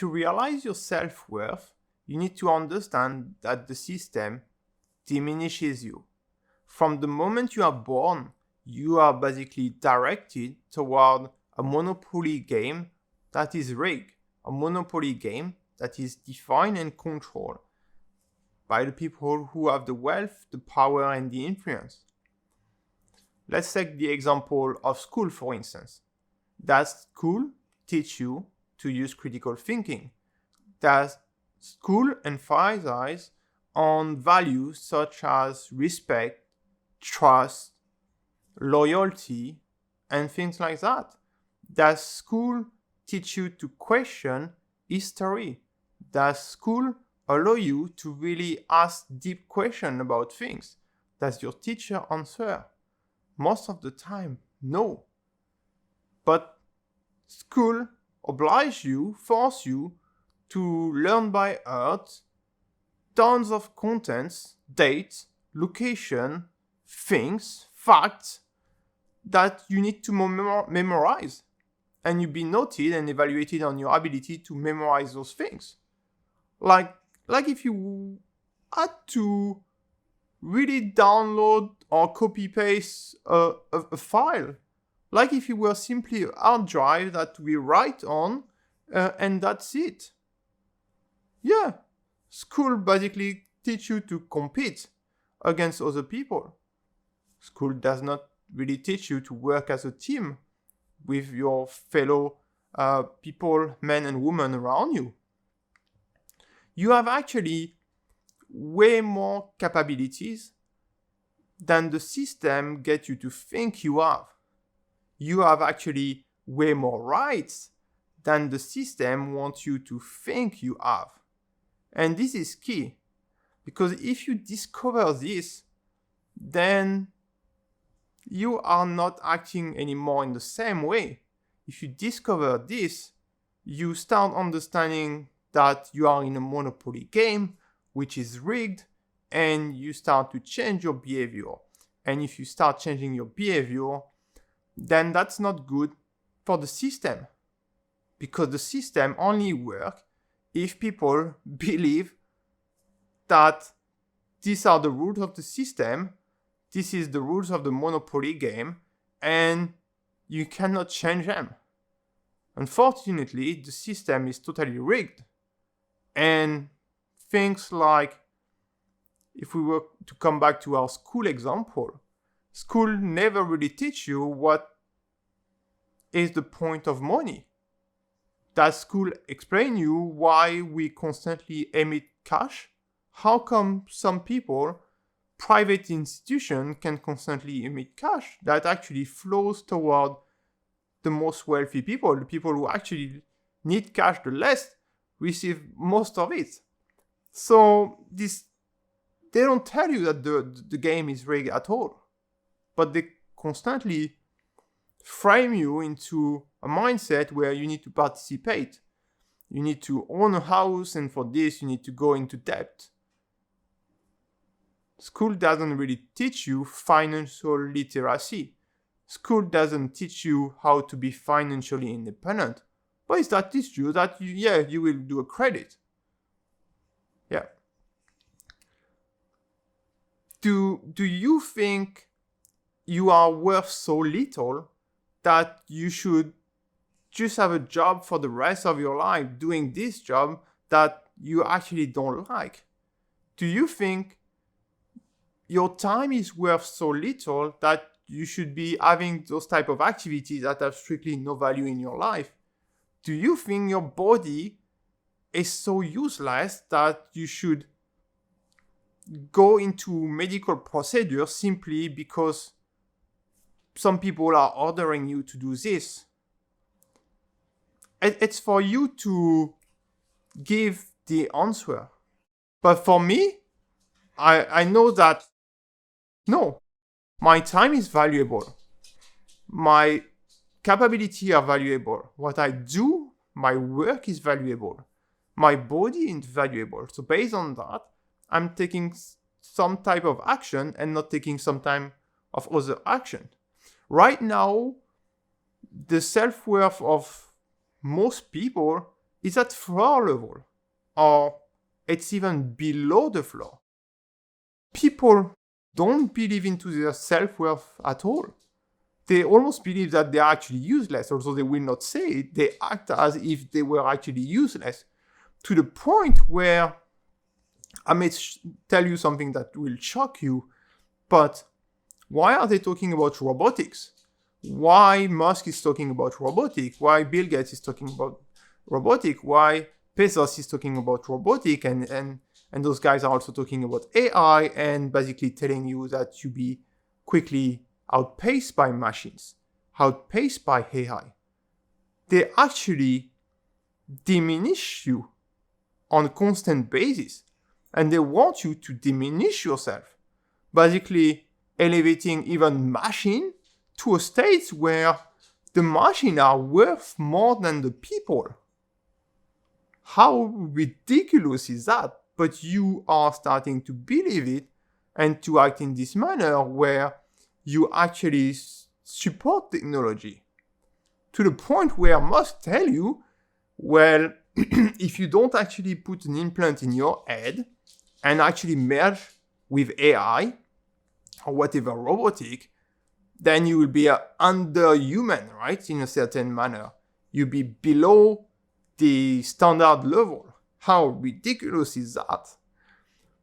To realize your self-worth, you need to understand that the system diminishes you. From the moment you are born, you are basically directed toward a monopoly game that is rigged, a monopoly game that is defined and controlled by the people who have the wealth, the power, and the influence. Let's take the example of school, for instance. Does school teach you to use critical thinking? Does school emphasize on values such as respect, trust, loyalty, and things like that? Does school teach you to question history? Does school allow you to really ask deep questions about things? Does your teacher answer? Most of the time, no. But school obliges you, force you to learn by heart tons of contents, dates, location, things, facts that you need to memorize. And you'll be noted and evaluated on your ability to memorize those things. Like if you had to really download or copy paste a file. Like if it were simply a hard drive that we write on and that's it. Yeah, school basically teach you to compete against other people. School does not really teach you to work as a team with your fellow people, men and women around you. You have actually way more capabilities than the system gets you to think you have. You have actually way more rights than the system wants you to think you have. And this is key, because if you discover this, then you are not acting anymore in the same way. If you discover this, you start understanding that you are in a monopoly game, which is rigged, and you start to change your behavior. And if you start changing your behavior, then that's not good for the system, because the system only works if people believe that these are the rules of the system, this is the rules of the monopoly game, and you cannot change them. Unfortunately, the system is totally rigged. And things like, if we were to come back to our school example, school never really teach you what is the point of money. Does school explain you why we constantly emit cash? How come some people, private institutions, can constantly emit cash that actually flows toward the most wealthy people? The people who actually need cash the less receive most of it. So they don't tell you that the game is rigged at all, but they constantly frame you into a mindset where you need to participate. You need to own a house, and for this you need to go into debt. School doesn't really teach you financial literacy. School doesn't teach you how to be financially independent. But it does teach you that you will do a credit. Yeah. Do you think you are worth so little that you should just have a job for the rest of your life doing this job that you actually don't like? Do you think your time is worth so little that you should be having those type of activities that have strictly no value in your life? Do you think your body is so useless that you should go into medical procedures simply because some people are ordering you to do this? It's for you to give the answer. But for me, I know that, no, my time is valuable. My capability are valuable. What I do, my work is valuable. My body is valuable. So based on that, I'm taking some type of action and not taking some time of other action. Right now, the self-worth of most people is at floor level, or it's even below the floor. People don't believe into their self-worth at all. They almost believe that they are actually useless, although they will not say it. They act as if they were actually useless, to the point where, I may tell you something that will shock you, but why are they talking about robotics? Why Musk is talking about robotics? Why Bill Gates is talking about robotics? Why Bezos is talking about robotics? And those guys are also talking about AI and basically telling you that you be quickly outpaced by machines, outpaced by AI. They actually diminish you on a constant basis. And they want you to diminish yourself, basically elevating even machine to a state where the machine are worth more than the people. How ridiculous is that? But you are starting to believe it and to act in this manner where you actually support technology to the point where I must tell you, well, if you don't actually put an implant in your head and actually merge with AI or whatever robotic, then you will be underhuman, right? In a certain manner. You'll be below the standard level. How ridiculous is that?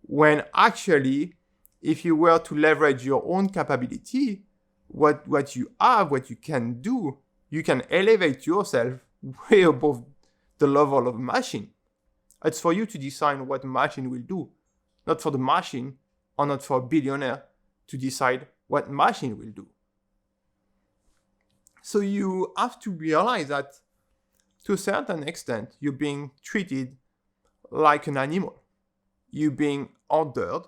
When actually, if you were to leverage your own capability, what you have, what you can do, you can elevate yourself way above the level of a machine. It's for you to decide what a machine will do, not for the machine or not for a billionaire to decide what machine will do. So you have to realize that to a certain extent, you're being treated like an animal. You're being ordered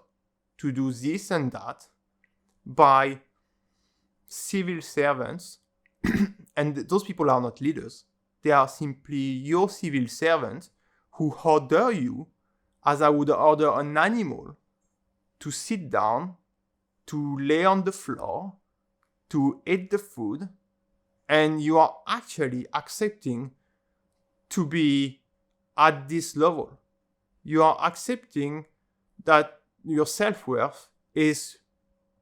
to do this and that by civil servants. And those people are not leaders. They are simply your civil servants who order you as I would order an animal to sit down, to lay on the floor, to eat the food, and you are actually accepting to be at this level. You are accepting that your self-worth is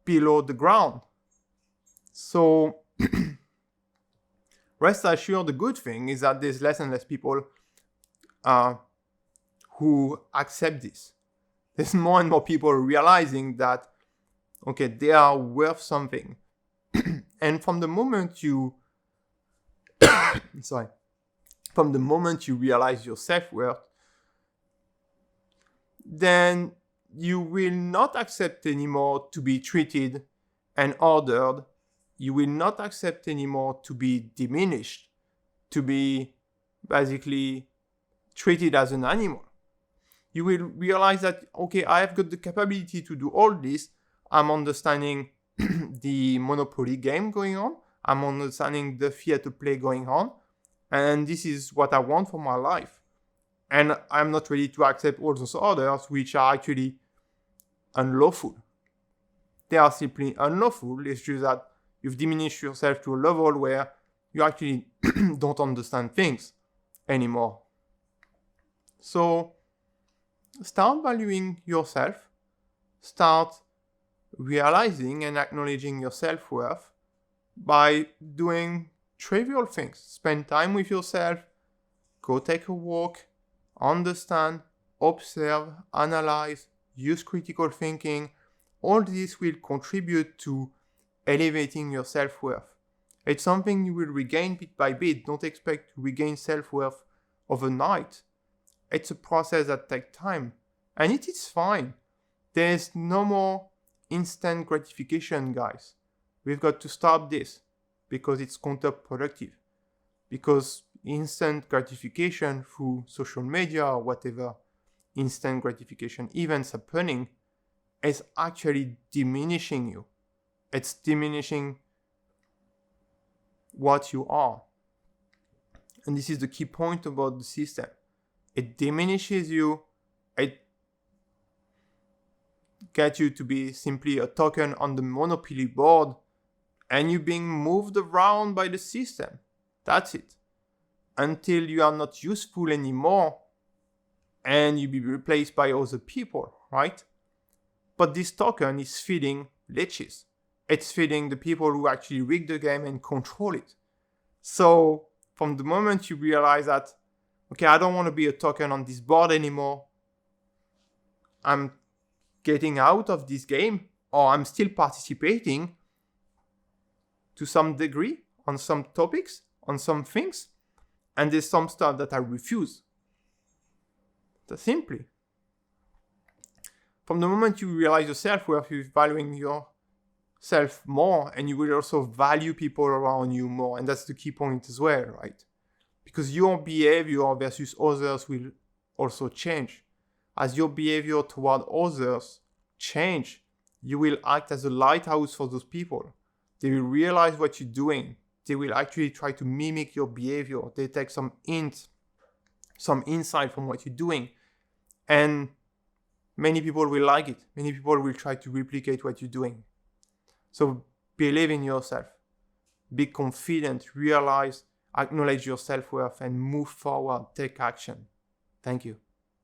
below the ground. So rest assured, the good thing is that there's less and less people who accept this. There's more and more people realizing that, okay, they are worth something. And from the moment you realize your self-worth, then you will not accept anymore to be treated and ordered. You will not accept anymore to be diminished, to be basically treated as an animal. You will realize that, okay, I have got the capability to do all this. I'm understanding the Monopoly game going on. I'm understanding the theater play going on. And this is what I want for my life. And I'm not ready to accept all those orders which are actually unlawful. They are simply unlawful. It's just that you've diminished yourself to a level where you actually don't understand things anymore. So start valuing yourself. Start realizing and acknowledging your self-worth by doing trivial things. Spend time with yourself. Go take a walk. Understand, observe, analyze, use critical thinking. All this will contribute to elevating your self-worth. It's something you will regain bit by bit. Don't expect to regain self-worth overnight. It's a process that takes time. And it is fine. There's no more instant gratification, guys. We've got to stop this because it's counterproductive. Because instant gratification through social media or whatever instant gratification events happening is actually diminishing you. It's diminishing what you are. And this is the key point about the system. It diminishes you. It gets you to be simply a token on the Monopoly board and you're being moved around by the system. That's it. until you are not useful anymore and you be replaced by other people, right? But this token is feeding leeches. It's feeding the people who actually rig the game and control it. So from the moment you realize that, okay, I don't want to be a token on this board anymore, I'm getting out of this game, or I'm still participating to some degree on some topics, on some things, and there's some stuff that I refuse. That's simply. From the moment you realize your self-worth, you're valuing yourself more, and you will also value people around you more. And that's the key point as well, right? Because your behavior versus others will also change. As your behavior toward others change, you will act as a lighthouse for those people. They will realize what you're doing. They will actually try to mimic your behavior. They take some hints, some insight from what you're doing. And many people will like it. Many people will try to replicate what you're doing. So believe in yourself. Be confident. Realize, acknowledge your self-worth and move forward. Take action. Thank you.